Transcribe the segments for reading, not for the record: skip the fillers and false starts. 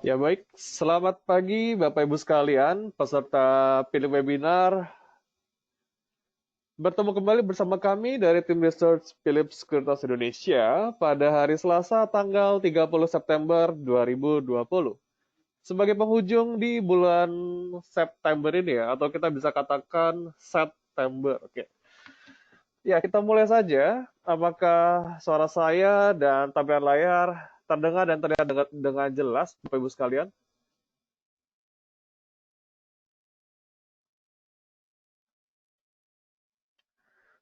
Ya baik, selamat pagi Bapak Ibu sekalian, peserta pilih webinar. Bertemu kembali bersama kami dari tim Research Philips Sekuritas Indonesia pada hari Selasa tanggal 30 September 2020. Sebagai penghujung di bulan September ini ya, atau kita bisa katakan September. Oke. Ya, kita mulai saja. Apakah suara saya dan tampilan layar terdengar dan terlihat dengan jelas Bapak Ibu sekalian?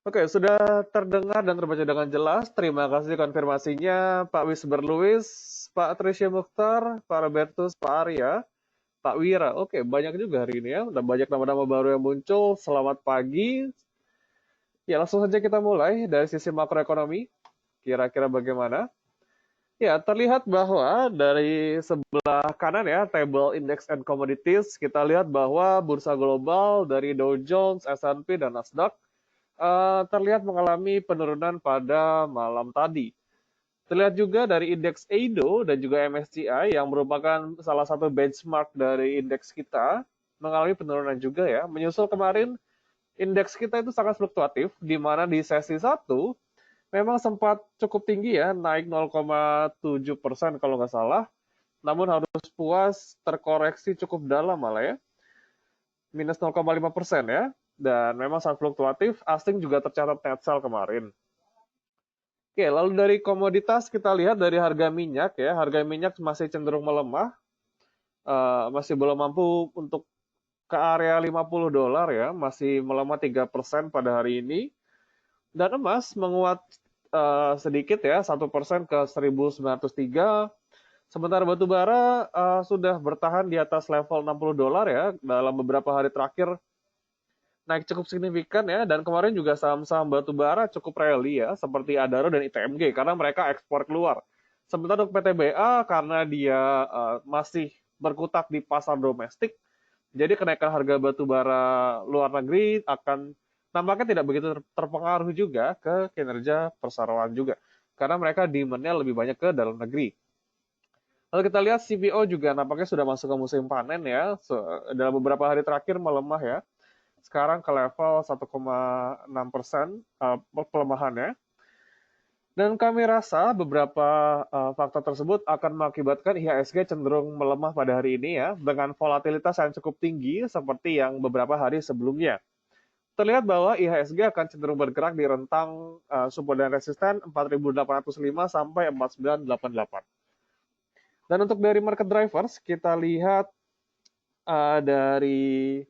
Oke, sudah terdengar dan terbaca dengan jelas. Terima kasih konfirmasinya Pak Wisber Luis, Pak Trisha Mukhtar, Pak Robertus, Pak Arya, Pak Wira. Oke, banyak juga hari ini ya. Udah banyak nama-nama baru yang muncul. Selamat pagi. Ya, langsung saja kita mulai dari sisi makroekonomi. Kira-kira bagaimana? Ya, terlihat bahwa dari sebelah kanan ya, table index and commodities, kita lihat bahwa bursa global dari Dow Jones, S&P, dan Nasdaq terlihat mengalami penurunan pada malam tadi. Terlihat juga dari indeks EIDO dan juga MSCI yang merupakan salah satu benchmark dari indeks kita mengalami penurunan juga ya. Menyusul kemarin indeks kita itu sangat fluktuatif di mana di sesi satu memang sempat cukup tinggi ya, naik 0,7% kalau nggak salah. Namun harus puas terkoreksi cukup dalam malah ya, minus 0,5% ya. Dan memang sangat fluktuatif, asing juga tercatat net sell kemarin. Oke, lalu dari komoditas kita lihat dari harga minyak ya, harga minyak masih cenderung melemah, masih belum mampu untuk ke area 50 dolar ya, masih melemah 3% pada hari ini. Dan emas menguat sedikit ya, 1% ke 1903. Sementara batu bara sudah bertahan di atas level 60 dolar ya dalam beberapa hari terakhir, naik cukup signifikan ya, dan kemarin juga saham-saham batu bara cukup rally ya seperti Adaro dan ITMG karena mereka ekspor keluar. Sementara untuk PTBA karena dia masih berkutat di pasar domestik, jadi kenaikan harga batu bara luar negeri akan nampaknya tidak begitu terpengaruh juga ke kinerja perseroan juga karena mereka demand-nya lebih banyak ke dalam negeri. Lalu kita lihat CPO juga nampaknya sudah masuk ke musim panen ya. Dalam beberapa hari terakhir melemah ya, sekarang ke level 1,6% pelemahannya. Dan kami rasa beberapa faktor tersebut akan mengakibatkan IHSG cenderung melemah pada hari ini ya, dengan volatilitas yang cukup tinggi seperti yang beberapa hari sebelumnya. Terlihat bahwa IHSG akan cenderung bergerak di rentang support dan resisten 4.805 sampai 4.988. Dan untuk dari market drivers, kita lihat dari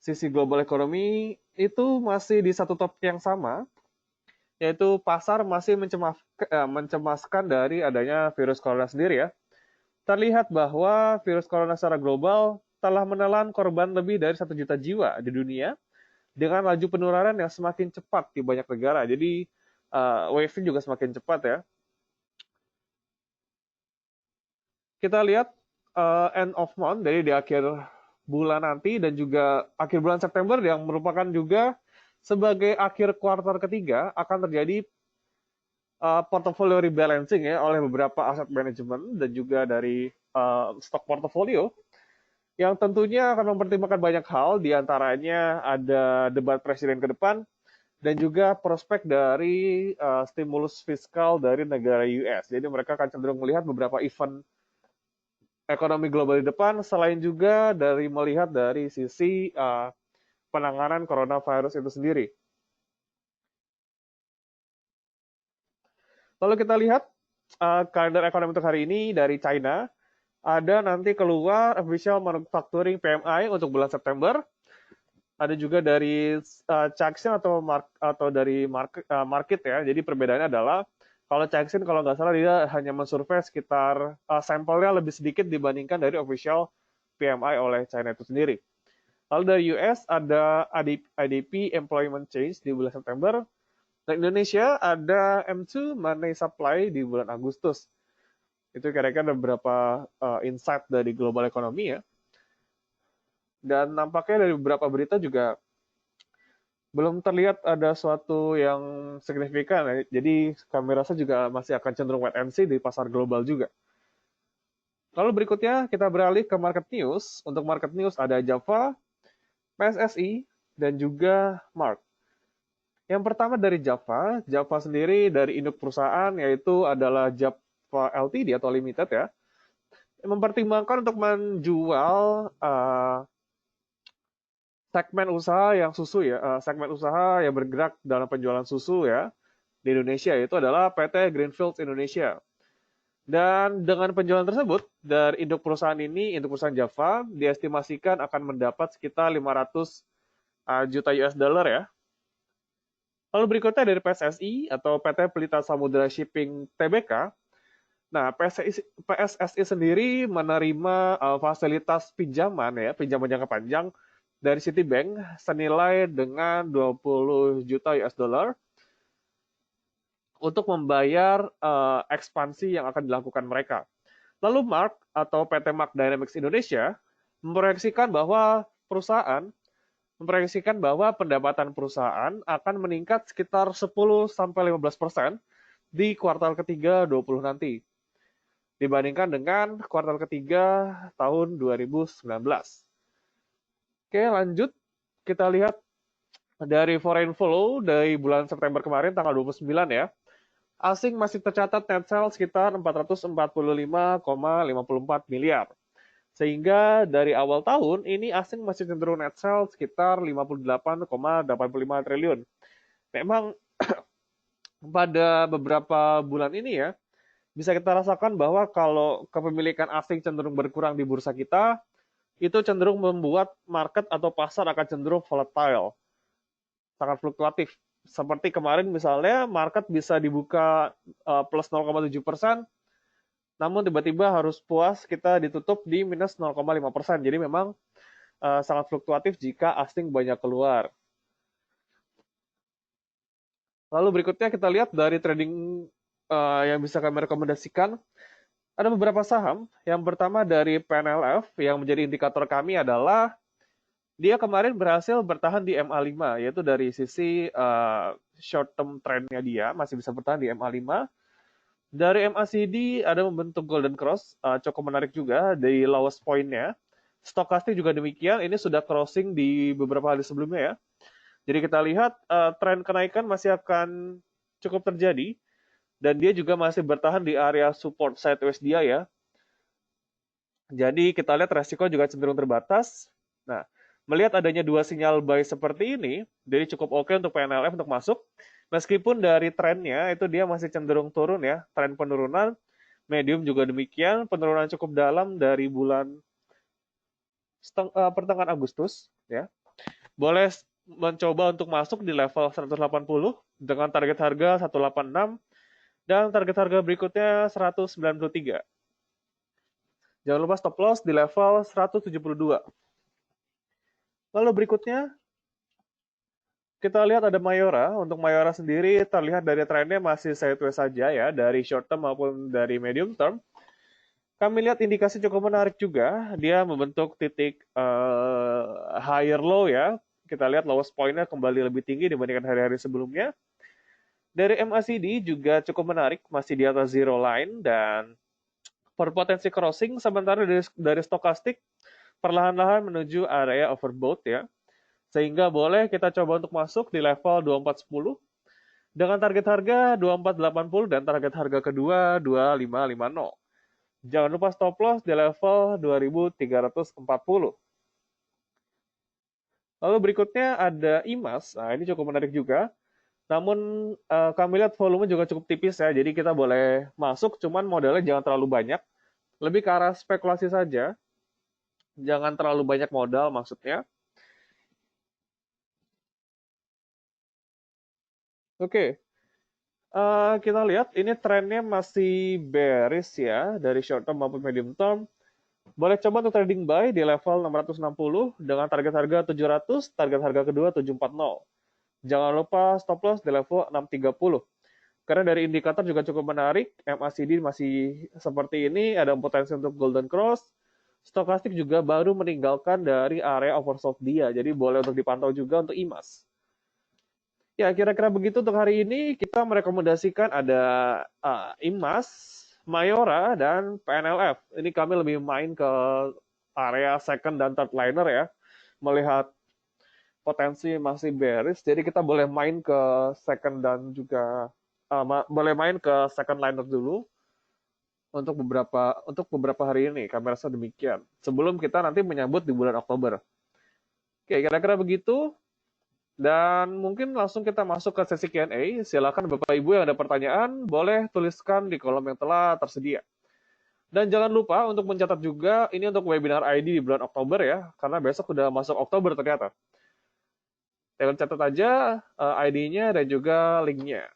sisi global ekonomi itu masih di satu topik yang sama, yaitu pasar masih mencemaskan dari adanya virus corona sendiri ya. Terlihat bahwa virus corona secara global telah menelan korban lebih dari 1 juta jiwa di dunia dengan laju penularan yang semakin cepat di banyak negara. Jadi wave juga semakin cepat ya. Kita lihat end of month, jadi di akhir bulan nanti dan juga akhir bulan September yang merupakan juga sebagai akhir kuartal ketiga akan terjadi portfolio rebalancing ya oleh beberapa aset manajemen dan juga dari stok portfolio yang tentunya akan mempertimbangkan banyak hal, diantaranya ada debat presiden ke depan dan juga prospek dari stimulus fiskal dari negara US. Jadi mereka akan cenderung melihat beberapa event ekonomi global di depan, selain juga dari melihat dari sisi penanganan coronavirus itu sendiri. Lalu kita lihat kalender ekonomi untuk hari ini dari China. Ada nanti keluar official manufacturing PMI untuk bulan September. Ada juga dari Caixin atau dari market ya. Jadi perbedaannya adalah kalau Caixin kalau nggak salah dia hanya mensurvei sekitar sampelnya lebih sedikit dibandingkan dari official PMI oleh China itu sendiri. Lalu dari US ada IDP Employment Change di bulan September. Dan Indonesia ada M2 Money Supply di bulan Agustus. Itu kira-kira ada beberapa insight dari global ekonomi ya. Dan nampaknya dari beberapa berita juga belum terlihat ada suatu yang signifikan ya. Jadi kami rasa juga masih akan cenderung wait and see di pasar global juga. Lalu berikutnya kita beralih ke market news. Untuk market news ada Java, PSSI, dan juga Mark. Yang pertama dari Java, Java sendiri dari induk perusahaan yaitu adalah Java Ltd atau Limited ya, mempertimbangkan untuk menjual segmen usaha yang susu ya, segmen usaha yang bergerak dalam penjualan susu ya di Indonesia, yaitu adalah PT Greenfields Indonesia. Dan dengan penjualan tersebut dari induk perusahaan ini, induk perusahaan Java diestimasikan akan mendapat sekitar 500 juta US dollar ya. Lalu berikutnya dari PSSI atau PT Pelita Samudra Shipping Tbk. Nah, PSSI sendiri menerima fasilitas pinjaman ya, pinjaman jangka panjang dari Citibank senilai dengan 20 juta US dollar untuk membayar ekspansi yang akan dilakukan mereka. Lalu Mark atau PT Mark Dynamics Indonesia memproyeksikan bahwa pendapatan perusahaan akan meningkat sekitar 10-15% di kuartal ketiga 20 nanti dibandingkan dengan kuartal ketiga tahun 2019. Oke, lanjut kita lihat dari foreign flow dari bulan September kemarin tanggal 29 ya. Asing masih tercatat net sales sekitar 445,54 miliar. Sehingga dari awal tahun ini asing masih cenderung net sales sekitar 58,85 triliun. Memang pada beberapa bulan ini ya, bisa kita rasakan bahwa kalau kepemilikan asing cenderung berkurang di bursa kita, itu cenderung membuat market atau pasar akan cenderung volatile, sangat fluktuatif. Seperti kemarin misalnya, market bisa dibuka plus 0,7%, namun tiba-tiba harus puas kita ditutup di minus 0,5%. Jadi memang sangat fluktuatif jika asing banyak keluar. Lalu berikutnya kita lihat dari trading yang bisa kami rekomendasikan. Ada beberapa saham. Yang pertama dari PNLF yang menjadi indikator kami adalah dia kemarin berhasil bertahan di MA5, yaitu dari sisi short term trendnya dia masih bisa bertahan di MA5. Dari MACD ada membentuk golden cross, cukup menarik juga di lowest point-nya. Stokastik juga demikian, ini sudah crossing di beberapa hari sebelumnya ya. Jadi kita lihat tren kenaikan masih akan cukup terjadi dan dia juga masih bertahan di area support sideways dia ya. Jadi kita lihat resiko juga cenderung terbatas. Nah, melihat adanya dua sinyal buy seperti ini, jadi cukup oke untuk PNLF untuk masuk. Meskipun dari trennya itu dia masih cenderung turun ya, tren penurunan, medium juga demikian, penurunan cukup dalam dari bulan pertengahan Agustus ya. Boleh mencoba untuk masuk di level 180 dengan target harga 186 dan target harga berikutnya 193. Jangan lupa stop loss di level 172. Lalu berikutnya kita lihat ada Mayora. Untuk Mayora sendiri terlihat dari trennya masih sideways saja ya, dari short term maupun dari medium term. Kami lihat indikasi cukup menarik juga. Dia membentuk titik higher low ya. Kita lihat lowest point-nya kembali lebih tinggi dibandingkan hari-hari sebelumnya. Dari MACD juga cukup menarik, masih di atas zero line dan berpotensi crossing. Sementara dari stokastik perlahan-lahan menuju area overbought ya. Sehingga boleh kita coba untuk masuk di level 2410 dengan target harga 2480 dan target harga kedua 2550. Jangan lupa stop loss di level 2340. Lalu berikutnya ada IMAS. Nah, ini cukup menarik juga. Namun kami lihat volume juga cukup tipis ya. Jadi kita boleh masuk, cuman modalnya jangan terlalu banyak. Lebih ke arah spekulasi saja. Jangan terlalu banyak modal maksudnya. Oke, kita lihat ini trennya masih bearish ya dari short term maupun medium term. Boleh coba untuk trading buy di level 660 dengan target harga 700, target harga kedua 740. Jangan lupa stop loss di level 630. Karena dari indikator juga cukup menarik, MACD masih seperti ini, ada potensi untuk golden cross. Stokastik juga baru meninggalkan dari area oversold dia, jadi boleh untuk dipantau juga untuk IMAS. Ya, kira-kira begitu untuk hari ini. Kita merekomendasikan ada IMAS, Mayora dan PNLF. Ini kami lebih main ke area second dan third liner ya, melihat potensi masih bearish, jadi kita boleh main ke second dan juga boleh main ke second liner dulu untuk beberapa hari ini. Kami rasa demikian. Sebelum kita nanti menyambut di bulan Oktober. Oke, kira-kira begitu. Dan mungkin langsung kita masuk ke sesi Q&A. Silakan Bapak Ibu yang ada pertanyaan, boleh tuliskan di kolom yang telah tersedia. Dan jangan lupa untuk mencatat juga, ini untuk webinar ID di bulan Oktober ya, karena besok sudah masuk Oktober ternyata. Tinggal catat aja ID-nya dan juga link-nya.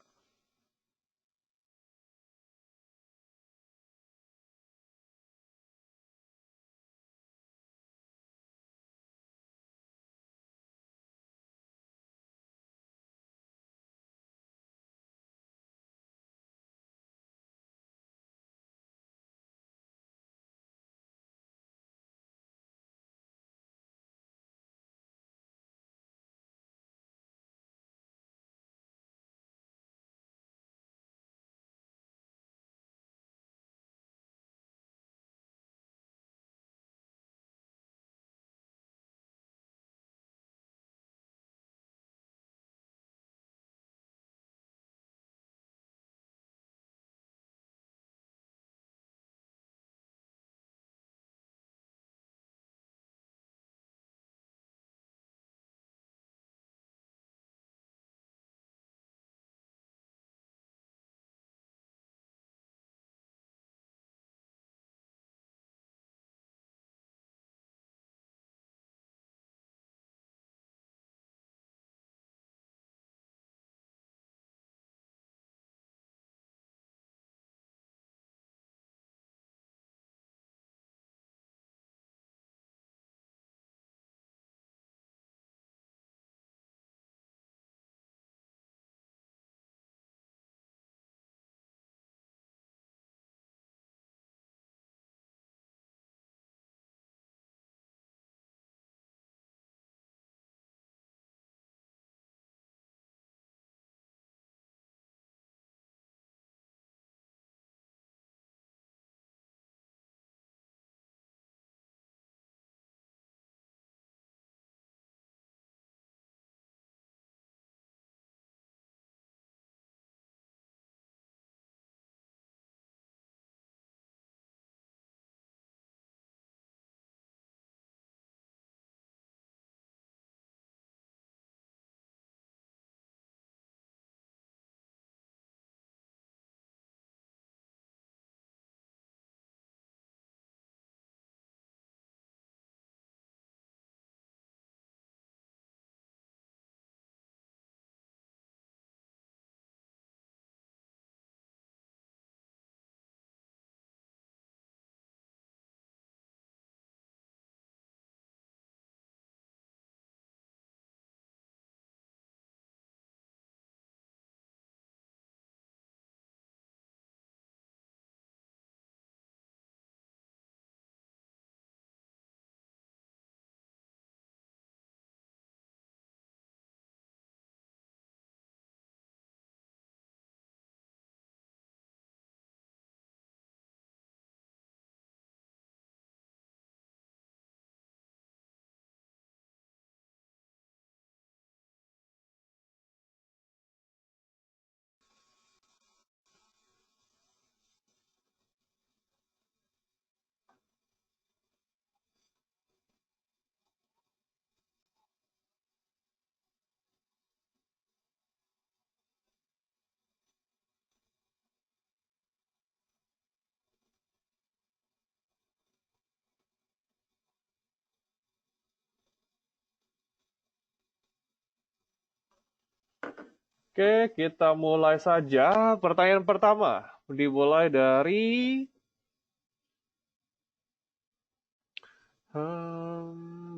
Oke, kita mulai saja. Pertanyaan pertama dimulai dari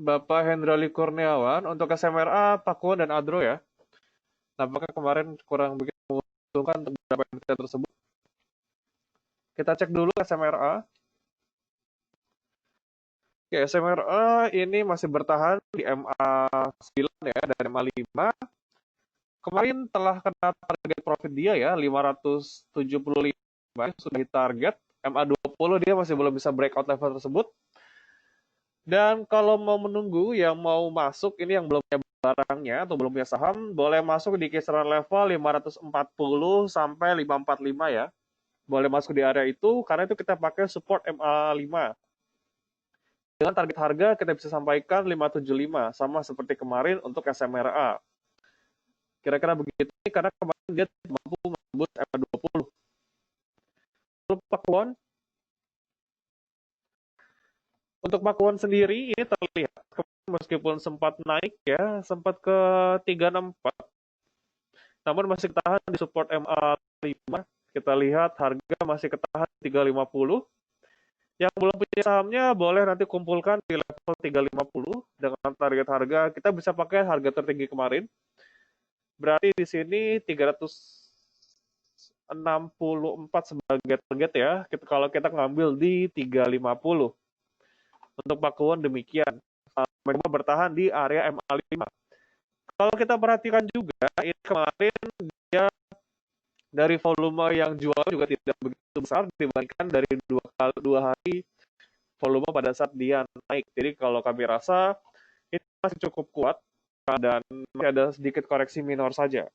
Bapak Hendrali Kurniawan untuk SMRA, Pakuan, dan Adro ya. Nampaknya kemarin kurang begitu menguntungkan untuk beberapa entitas tersebut. Kita cek dulu SMRA. Oke, SMRA ini masih bertahan di MA9 ya, dan MA5. Kemarin telah kena target profit dia ya, 575. kemarin sudah di target. MA20 dia masih belum bisa breakout level tersebut. Dan kalau mau menunggu yang mau masuk ini yang belum punya barangnya atau belum punya saham, boleh masuk di kisaran level 540 sampai 545 ya. Boleh masuk di area itu karena itu kita pakai support MA5. Dengan target harga kita bisa sampaikan 575 sama seperti kemarin untuk SMRA. Kira-kira begitu karena kemarin dia mampu menembus MA20. Lalu Pakuan, untuk Pakuan sendiri ini terlihat meskipun sempat naik ya, sempat ke 364, namun masih ketahan di support MA5. Kita lihat harga masih ketahan 350. Yang belum punya sahamnya boleh nanti kumpulkan di level 350 dengan target harga. Kita bisa pakai harga tertinggi kemarin. Berarti di sini 364 sebagai target ya. Kalau kita ngambil di 350. Untuk Pakuwon demikian. Mereka bertahan di area MA5. Kalau kita perhatikan juga, ini kemarin dia dari volume yang jual juga tidak begitu besar dibandingkan dari dua hari volume pada saat dia naik. Jadi kalau kami rasa itu masih cukup kuat dan masih ada sedikit koreksi minor saja.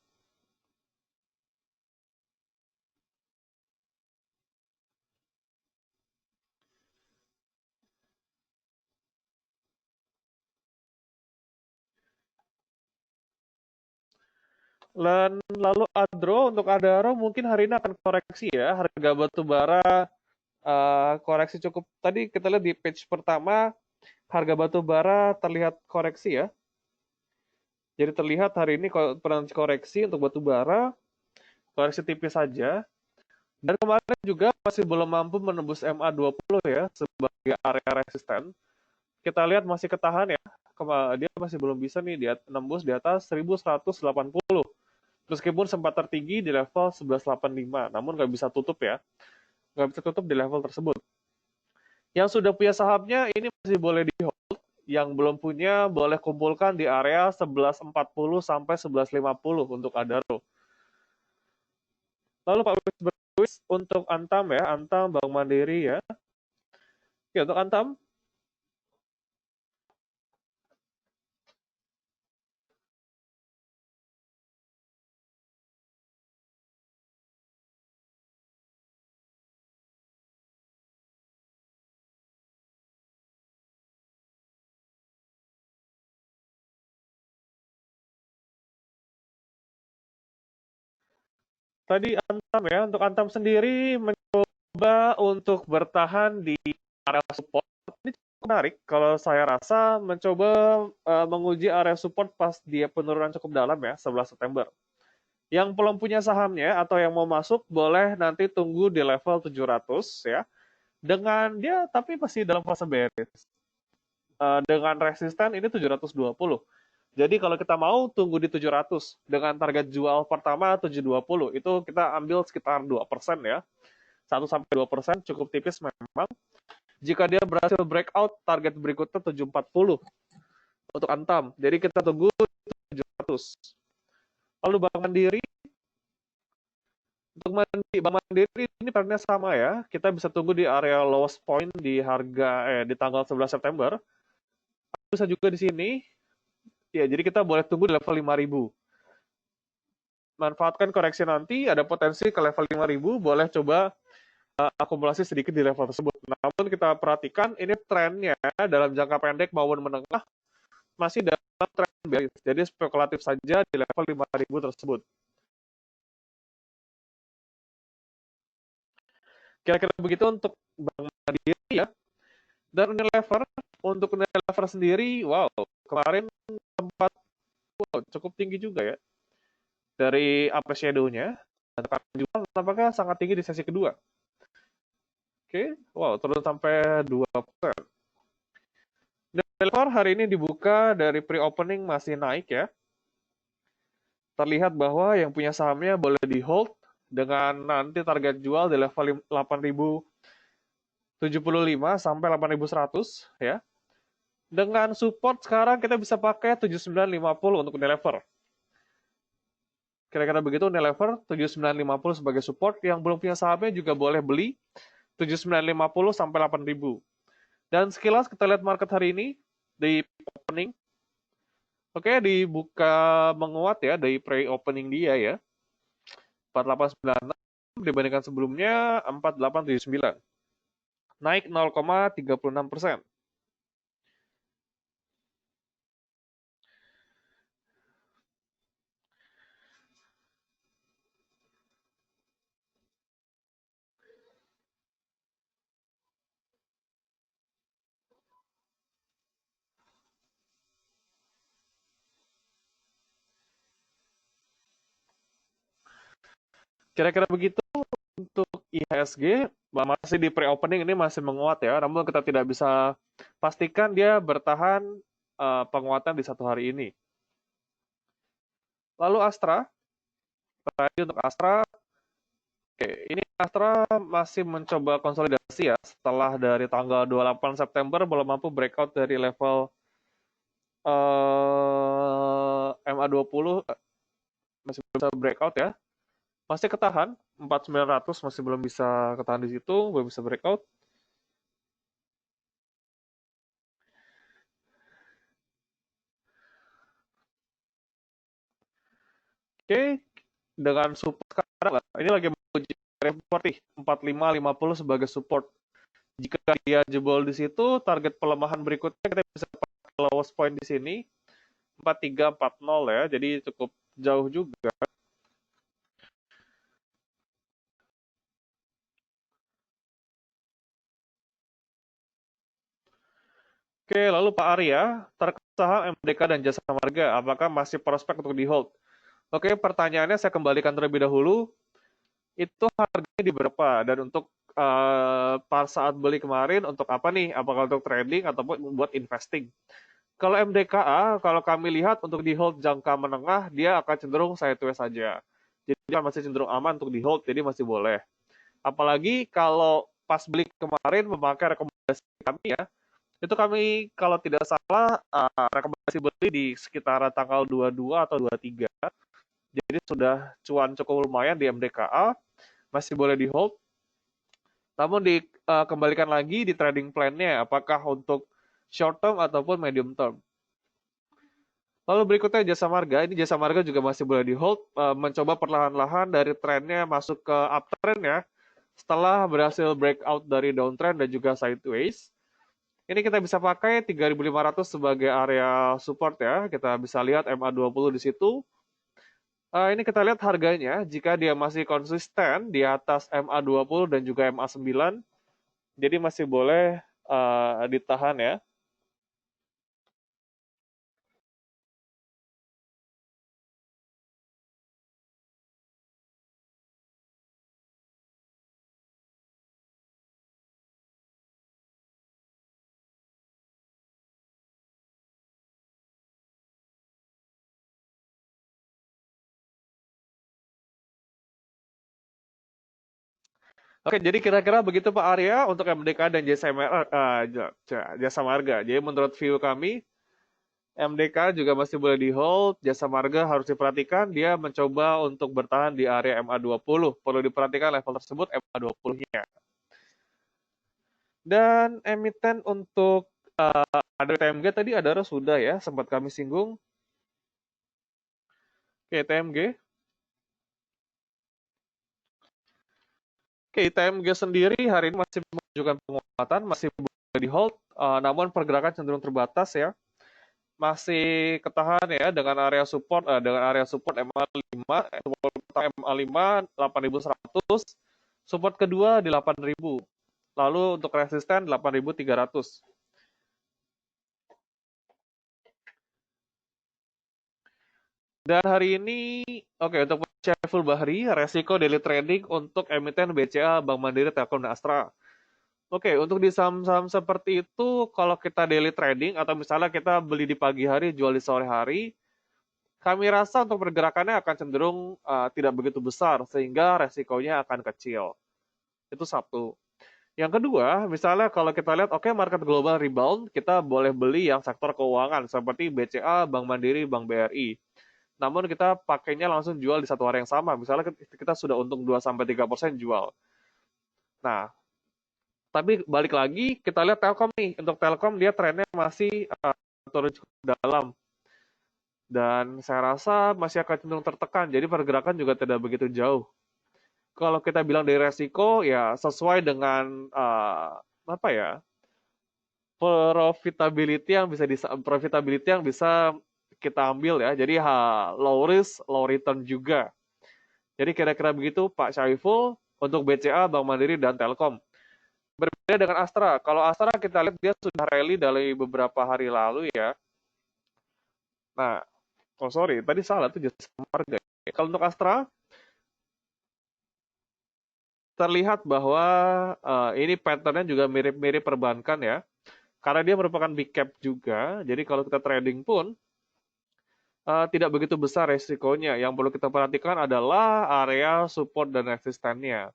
Dan lalu untuk Adaro mungkin hari ini akan koreksi ya, harga batu bara koreksi cukup. Tadi kita lihat di page pertama harga batu bara terlihat koreksi ya. Jadi terlihat hari ini pernah koreksi untuk batu bara, koreksi tipis saja. Dan kemarin juga masih belum mampu menembus MA20 ya sebagai area resisten. Kita lihat masih ketahan ya. Dia masih belum bisa nih dia nembus di atas 1180. Meskipun sempat tertinggi di level 1185, namun nggak bisa tutup ya. Nggak bisa tutup di level tersebut. Yang sudah punya sahamnya ini masih boleh di hold. Yang belum punya boleh kumpulkan di area 1140 sampai 1150 untuk Adaro. Lalu Pak Wis untuk Antam ya, Antam Bank Mandiri ya. Ya untuk Antam tadi Antam ya, untuk Antam sendiri mencoba untuk bertahan di area support. Ini cukup menarik kalau saya rasa mencoba menguji area support pas dia penurunan cukup dalam ya, 11 September. Yang belum punya sahamnya atau yang mau masuk boleh nanti tunggu di level 700 ya. Dengan dia tapi masih dalam fase bearish. Dengan resisten ini 720. Jadi kalau kita mau tunggu di 700 dengan target jual pertama 720 itu kita ambil sekitar 2% ya. 1-2% cukup tipis memang. Jika dia berhasil breakout target berikutnya 740 untuk Antam. Jadi kita tunggu 700. Lalu Bank Mandiri, untuk Bank Mandiri ini trennya sama ya. Kita bisa tunggu di area lowest point di harga di tanggal 11 September. Bisa juga di sini. Ya, jadi kita boleh tunggu di level 5000. Manfaatkan koreksi nanti, ada potensi ke level 5000, boleh coba akumulasi sedikit di level tersebut. Namun kita perhatikan ini trennya dalam jangka pendek maupun menengah masih dalam tren bearish. Jadi spekulatif saja di level 5000 tersebut. Kira-kira begitu untuk Bank Mandiri ya. Dan Unilever, untuk Unilever sendiri, wow, kemarin sempat cukup tinggi juga ya. Dari upper shadow-nya, dan juga tampaknya sangat tinggi di sesi kedua. Oke, wow, turun sampai 2%. Unilever hari ini dibuka dari pre-opening masih naik ya. Terlihat bahwa yang punya sahamnya boleh di hold dengan nanti target jual di level 8.075 sampai 8.100 ya. Dengan support sekarang kita bisa pakai 7950 untuk Unilever. Kira-kira begitu. Unilever 7950 sebagai support. Yang belum punya sahamnya juga boleh beli 7950 sampai 8000. Dan sekilas kita lihat market hari ini di opening. Oke, dibuka menguat ya dari pre-opening dia ya. 4896 dibandingkan sebelumnya 4879. Naik 0,36%. Kira-kira begitu untuk IHSG. Masih di pre-opening ini masih menguat ya, namun kita tidak bisa pastikan dia bertahan penguatan di satu hari ini. Lalu Astra, tadi untuk Astra, oke, ini Astra masih mencoba konsolidasi ya, setelah dari tanggal 28 September belum mampu breakout dari level MA20, masih belum bisa breakout ya. Masih ketahan 4900, masih belum bisa ketahan di situ, belum bisa breakout. Oke, dengan support sekarang lah. Ini lagi menguji support nih, 4550 sebagai support. Jika dia jebol di situ, target pelemahan berikutnya kita bisa pakai lowest point di sini 4340 ya. Jadi cukup jauh juga. Oke, lalu Pak Arya, terkait saham MDK dan Jasa Marga, apakah masih prospek untuk di hold? Oke, pertanyaannya saya kembalikan terlebih dahulu. Itu harganya di berapa? Dan untuk pas saat beli kemarin untuk apa nih? Apakah untuk trading ataupun buat investing? Kalau MDKA, kalau kami lihat untuk di hold jangka menengah, dia akan cenderung sideways saja. Jadi dia masih cenderung aman untuk di hold, jadi masih boleh. Apalagi kalau pas beli kemarin memakai rekomendasi kami ya, itu kami kalau tidak salah rekomendasi beli di sekitar tanggal 22 atau 23. Jadi sudah cuan cukup lumayan di MDKA, masih boleh di hold. Namun dikembalikan lagi di trading plan-nya, apakah untuk short term ataupun medium term. Lalu berikutnya Jasa Marga, ini Jasa Marga juga masih boleh di hold, mencoba perlahan-lahan dari trennya masuk ke uptrend ya, setelah berhasil breakout dari downtrend dan juga sideways. Ini kita bisa pakai 3.500 sebagai area support ya, kita bisa lihat MA20 di situ. Ini kita lihat harganya, jika dia masih konsisten di atas MA20 dan juga MA9, jadi masih boleh ditahan ya. Oke, jadi kira-kira begitu Pak Arya untuk MDK dan Jasa Marga. Jadi menurut view kami, MDK juga masih boleh di hold, Jasa Marga harus diperhatikan, dia mencoba untuk bertahan di area MA20. Perlu diperhatikan level tersebut MA20-nya. Dan emiten untuk ada TMG tadi ada sudah ya, sempat kami singgung. Oke, TMG. Oke, TMG sendiri hari ini masih menunjukkan penguatan, masih boleh di hold, namun pergerakan cenderung terbatas ya. Masih ketahan ya dengan area support MA5, support pertama MA5 8100, support kedua di 8000. Lalu untuk resisten 8300. Dan hari ini untuk Syariful Bahri, resiko daily trading untuk emiten BCA, Bank Mandiri, Telkom dan Astra. Untuk di saham-saham seperti itu, kalau kita daily trading atau misalnya kita beli di pagi hari, jual di sore hari, kami rasa untuk pergerakannya akan cenderung tidak begitu besar, sehingga resikonya akan kecil. Itu satu. Yang kedua, misalnya kalau kita lihat, market global rebound, kita boleh beli yang sektor keuangan, seperti BCA, Bank Mandiri, Bank BRI. namun kita pakainya langsung jual di satu hari yang sama. Misalnya kita sudah untung 2-3% jual. Nah, tapi balik lagi kita lihat Telkom nih. Untuk Telkom dia trennya masih turun cukup dalam. Dan saya rasa masih akan cenderung tertekan. Jadi pergerakan juga tidak begitu jauh. Kalau kita bilang dari resiko, ya sesuai dengan apa ya, profitability yang bisa kita ambil ya. Jadi low risk, low return juga. Jadi kira-kira begitu Pak Syaiful untuk BCA, Bank Mandiri, dan Telkom. Berbeda dengan Astra. Kalau Astra kita lihat dia sudah rally dari beberapa hari lalu ya. Nah, oh sorry, tadi salah tuh jasa marga. Kalau untuk Astra, terlihat bahwa ini patternnya juga mirip-mirip perbankan ya. Karena dia merupakan big cap juga, jadi kalau kita trading pun tidak begitu besar resikonya. Yang perlu kita perhatikan adalah area support dan resistennya.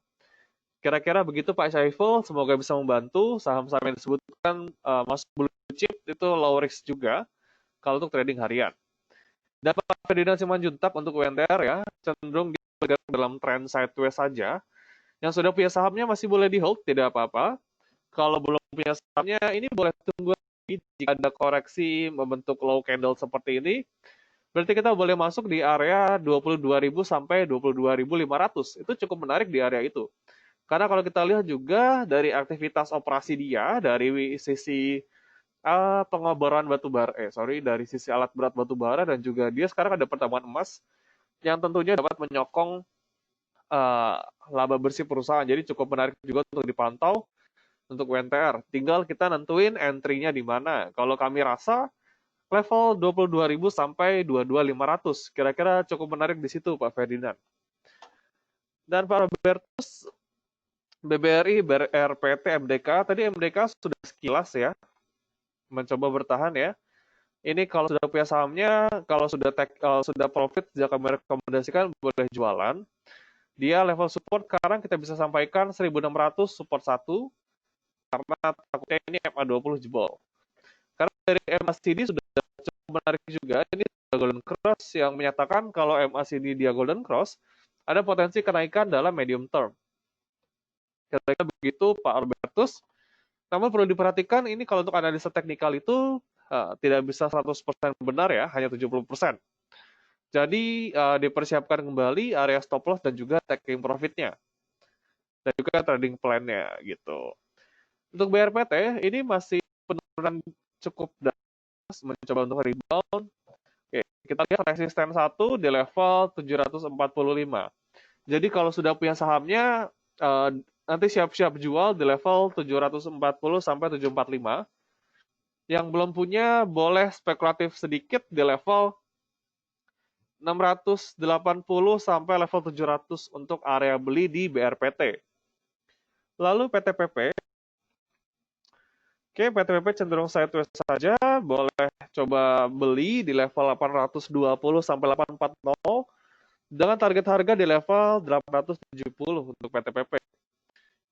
Kira-kira begitu Pak Syaiful, semoga bisa membantu. Saham-saham yang disebutkan masuk blue chip itu low risk juga kalau untuk trading harian. Dan Pak Ferdinand Simanjuntak untuk UNTR ya, cenderung bergerak dalam trend sideways saja. Yang sudah punya sahamnya masih boleh di hold, tidak apa-apa. Kalau belum punya sahamnya, ini boleh tunggu jika ada koreksi membentuk low candle seperti ini. Berarti kita boleh masuk di area 22.000 sampai 22.500. Itu cukup menarik di area itu. Karena kalau kita lihat juga dari aktivitas operasi dia, dari sisi pengoboran dari sisi alat berat batu bara, dan juga dia sekarang ada pertambangan emas yang tentunya dapat menyokong laba bersih perusahaan. Jadi cukup menarik juga untuk dipantau untuk UNTR. Tinggal kita nentuin entry-nya di mana. Kalau kami rasa level 22.000 sampai 22.500. Kira-kira cukup menarik di situ Pak Ferdinand. Dan Pak Robertus, BBRI, BRPT, MDK. Tadi MDK sudah sekilas ya, mencoba bertahan ya. Ini kalau sudah punya sahamnya, kalau sudah profit, jika kami rekomendasikan boleh jualan. Dia level support sekarang kita bisa sampaikan 1.600 support 1, karena takutnya ini MA20 jebol. Karena dari MACD sudah cukup menarik juga, ini Golden Cross yang menyatakan kalau MACD dia Golden Cross, ada potensi kenaikan dalam medium term. Kira-kira begitu Pak Albertus. Namun perlu diperhatikan ini kalau untuk analisa teknikal itu tidak bisa 100% benar ya, hanya 70%. Jadi dipersiapkan kembali area stop loss dan juga taking profitnya. Dan juga trading plan-nya gitu. Untuk BRPT ini masih penurunan cukup dalam, mencoba untuk rebound. Oke, kita lihat resisten 1 di level 745. Jadi kalau sudah punya sahamnya, nanti siap-siap jual di level 740 sampai 745. Yang belum punya boleh spekulatif sedikit di level 680 sampai level 700 untuk area beli di BRPT. Lalu PTPP. Oke, PTPP cenderung sideways saja, boleh coba beli di level 820 sampai 840 dengan target harga di level 870 untuk PTPP.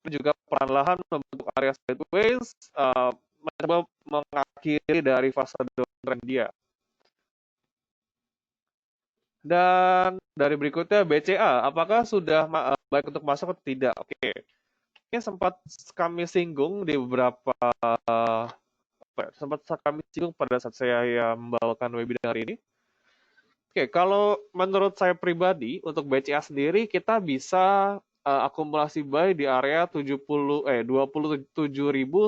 Ini juga perlahan membentuk area sideways, mencoba mengakhiri dari fase downtrend dia. Dan dari berikutnya BCA, apakah sudah baik untuk masuk atau tidak? Oke. Ini sempat kami singgung di beberapa pada saat saya membawakan webinar ini. Oke, kalau menurut saya pribadi untuk BCA sendiri kita bisa akumulasi buy di area 27.000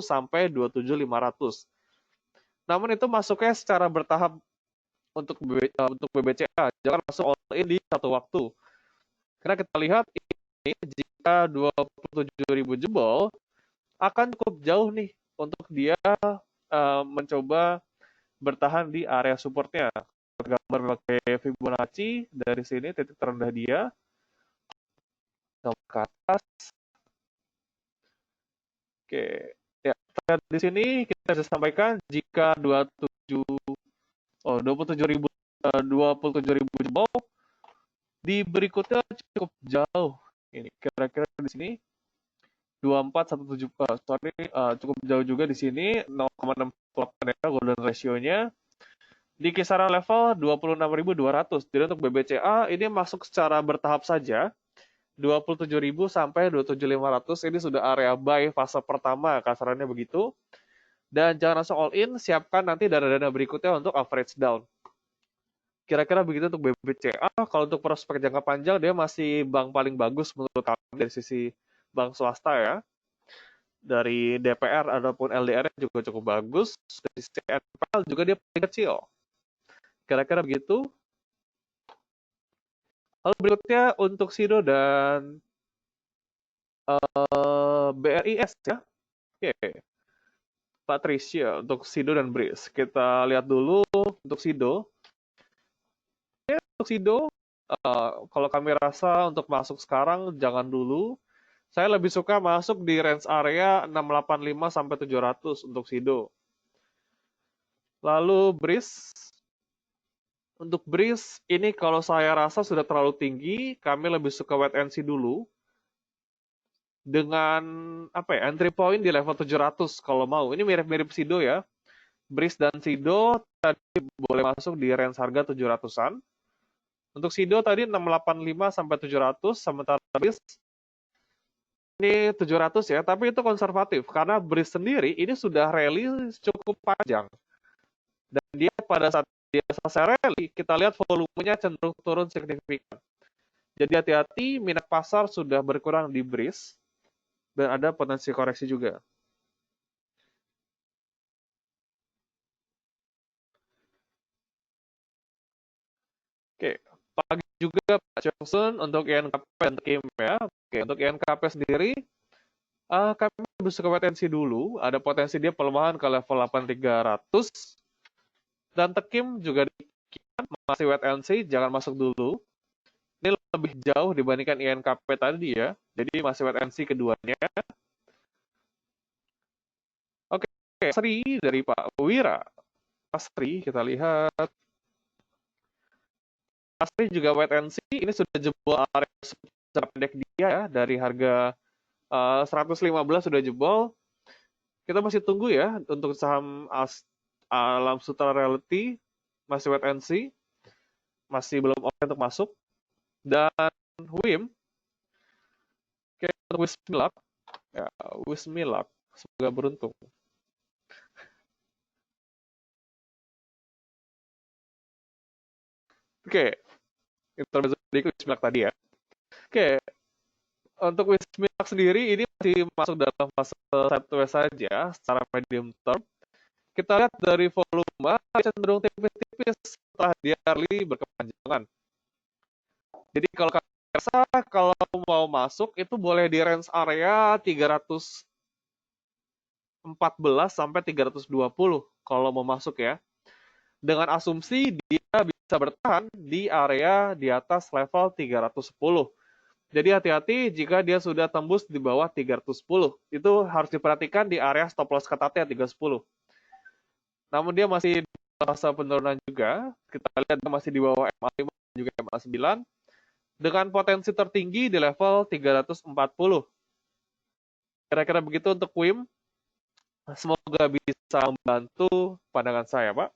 sampai 27.500. Namun itu masuknya secara bertahap untuk BBCA, jangan masuk all in di satu waktu. Karena kita lihat ini jika 27.000 jebol akan cukup jauh nih untuk dia mencoba bertahan di area supportnya. Gambar pakai Fibonacci dari sini titik terendah dia ke atas. Oke, ya di sini kita bisa sampaikan jika 27.000 jebol di berikutnya cukup jauh. Ini kira-kira di sini 2417 cukup jauh juga di sini 0,68 ya golden ratio-nya. di kisaran level 26.200. Jadi untuk BBCA ini masuk secara bertahap saja. 27.000 sampai 27.500 ini sudah area buy fase pertama, kasarannya begitu. Dan jangan langsung all in, siapkan nanti dana-dana berikutnya untuk average down. Kira-kira begitu untuk BBCA. Kalau untuk prospek jangka panjang, dia masih bank paling bagus menurut kami dari sisi bank swasta ya. Dari DPR ataupun LDR juga cukup bagus. Dari sisi NPL juga dia paling kecil. Kira-kira begitu. Lalu berikutnya untuk SIDO dan BRIS ya. Oke. Pak Trisya untuk SIDO dan BRIS. Kita lihat dulu untuk SIDO. Untuk SIDO, kalau kami rasa untuk masuk sekarang jangan dulu. Saya lebih suka masuk di range area 685 sampai 700 untuk SIDO. Lalu BRIS. Untuk BRIS ini kalau saya rasa sudah terlalu tinggi, kami lebih suka wait and see dulu. Dengan entry point di level 700 kalau mau. Ini mirip-mirip SIDO ya. BRIS dan SIDO tadi boleh masuk di range harga 700-an. Untuk SIDO tadi 685 sampai 700, sementara BRIS ini 700 ya, tapi itu konservatif karena BRIS sendiri ini sudah rally cukup panjang. Dan dia pada saat dia selesai rally, kita lihat volumenya cenderung turun signifikan. Jadi hati-hati, minat pasar sudah berkurang di BRIS dan ada potensi koreksi juga. Oke, pagi juga Pak Johnson untuk INKP dan Kim ya. Oke, untuk INKP sendiri, kami lebih suka wait and see dulu. Ada potensi dia pelemahan ke level 8300. Dan Tekim juga masih wait and see, jangan masuk dulu. Ini lebih jauh dibandingkan INKP tadi ya. Jadi masih wait and see keduanya. Oke, Sri dari Pak Wira. Pak Sri, kita lihat. Pak Sri juga wait and see. Ini sudah jebol area secara pendek dia ya. Dari harga 115 sudah jebol. Kita masih tunggu ya untuk saham Alam Sutra Realty. Masih wait and see. Masih belum oke untuk masuk. Dan WIM. Oke, untuk Wismilak. Ya, Wismilak. Semoga beruntung. Oke, intermezzo sedikit Wismilak tadi ya. Oke, untuk Wismilak sendiri ini masih masuk dalam fase sideways saja secara medium term. Kita lihat dari volume cenderung tipis-tipis setelah dia early berkepanjangan. Jadi kalau kalian rasa kalau mau masuk itu boleh di range area 314 sampai 320 kalau mau masuk ya. Dengan asumsi dia bisa bertahan di area di atas level 310. Jadi hati-hati jika dia sudah tembus di bawah 310. Itu harus diperhatikan di area stop loss ketatnya 310. Namun dia masih di fase penurunan juga. Kita lihat dia masih di bawah MA5 dan juga MA9. Dengan potensi tertinggi di level 340. Kira-kira begitu untuk WIM. Semoga bisa membantu pandangan saya, Pak.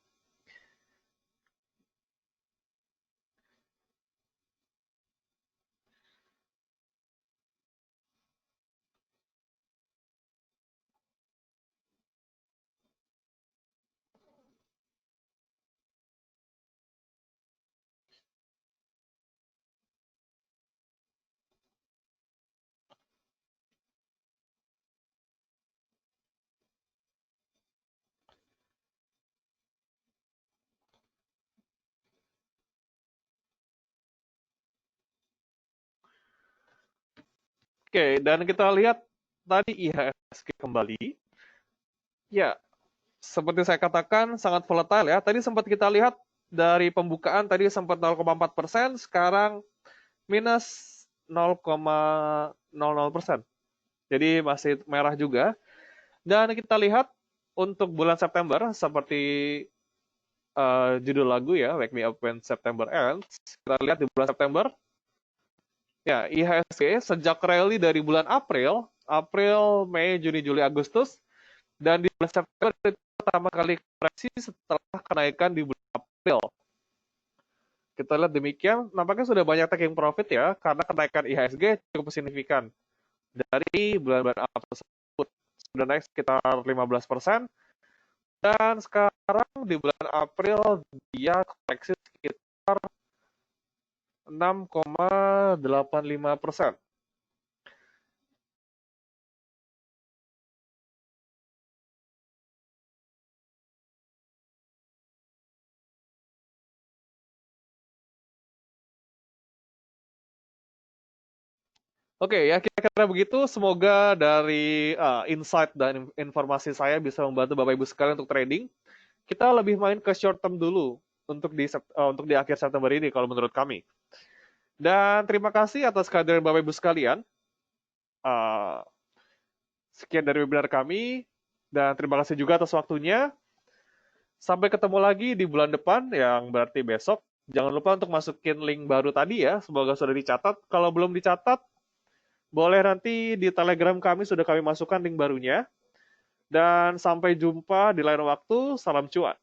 Oke, dan kita lihat tadi IHSG kembali. Ya, seperti saya katakan sangat volatile ya. Tadi sempat kita lihat dari pembukaan tadi sempat 0,4%, sekarang minus 0,00%. Jadi masih merah juga. Dan kita lihat untuk bulan September seperti judul lagu ya, Wake Me Up When September Ends. Kita lihat di bulan September. Ya, IHSG sejak rally dari bulan April, Mei, Juni, Juli, Agustus, dan di bulan September itu pertama kali koreksi setelah kenaikan di bulan April. April. Kita lihat demikian, nampaknya sudah banyak taking profit ya, karena kenaikan IHSG cukup signifikan. Dari bulan-bulan April tersebut, sudah naik sekitar 15%, dan sekarang di bulan April dia koreksi sekitar 6,85%. Oke, ya kira-kira begitu. Semoga dari insight dan informasi saya bisa membantu Bapak Ibu sekalian untuk trading. Kita lebih main ke short term dulu untuk di akhir September ini kalau menurut kami. Dan terima kasih atas kehadiran Bapak Ibu sekalian. Uh, Sekian dari webinar kami dan terima kasih juga atas waktunya. Sampai ketemu lagi di bulan depan yang berarti besok. Jangan lupa untuk masukin link baru tadi ya. Semoga sudah dicatat. Kalau belum dicatat, boleh nanti di Telegram kami sudah kami masukkan link barunya. Dan sampai jumpa di lain waktu. Salam cuan.